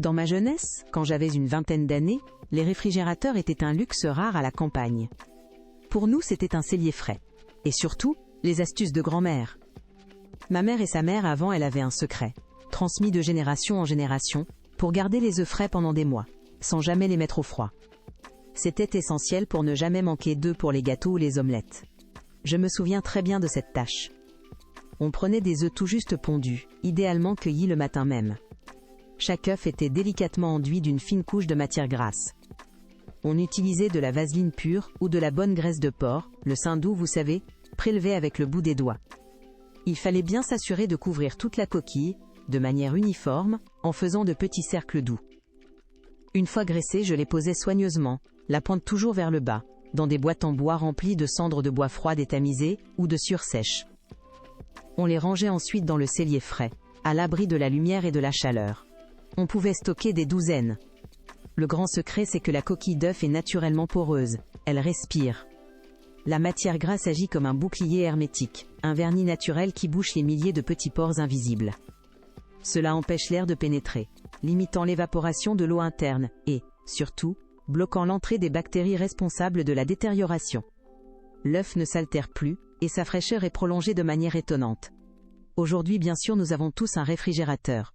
Dans ma jeunesse, quand j'avais une vingtaine d'années, les réfrigérateurs étaient un luxe rare à la campagne. Pour nous, c'était un cellier frais. Et surtout, les astuces de grand-mère. Ma mère et sa mère avant, elle avait un secret, transmis de génération en génération, pour garder les œufs frais pendant des mois, sans jamais les mettre au froid. C'était essentiel pour ne jamais manquer d'œufs pour les gâteaux ou les omelettes. Je me souviens très bien de cette tâche. On prenait des œufs tout juste pondus, idéalement cueillis le matin même. Chaque œuf était délicatement enduit d'une fine couche de matière grasse. On utilisait de la vaseline pure ou de la bonne graisse de porc, le sein doux vous savez, prélevé avec le bout des doigts. Il fallait bien s'assurer de couvrir toute la coquille, de manière uniforme, en faisant de petits cercles doux. Une fois graissés, je les posais soigneusement, la pointe toujours vers le bas, dans des boîtes en bois remplies de cendres de bois froides et tamisées, ou de sursèche. On les rangeait ensuite dans le cellier frais, à l'abri de la lumière et de la chaleur. On pouvait stocker des douzaines. Le grand secret, c'est que la coquille d'œuf est naturellement poreuse, elle respire. La matière grasse agit comme un bouclier hermétique, un vernis naturel qui bouche les milliers de petits pores invisibles. Cela empêche l'air de pénétrer, limitant l'évaporation de l'eau interne et, surtout, bloquant l'entrée des bactéries responsables de la détérioration. L'œuf ne s'altère plus, et sa fraîcheur est prolongée de manière étonnante. Aujourd'hui, bien sûr, nous avons tous un réfrigérateur.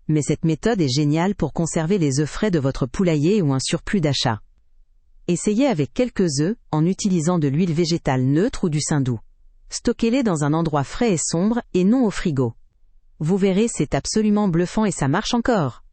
Mais cette méthode est géniale pour conserver les œufs frais de votre poulailler ou un surplus d'achat. Essayez avec quelques œufs, en utilisant de l'huile végétale neutre ou du sein doux. Stockez-les dans un endroit frais et sombre, et non au frigo. Vous verrez, c'est absolument bluffant et ça marche encore.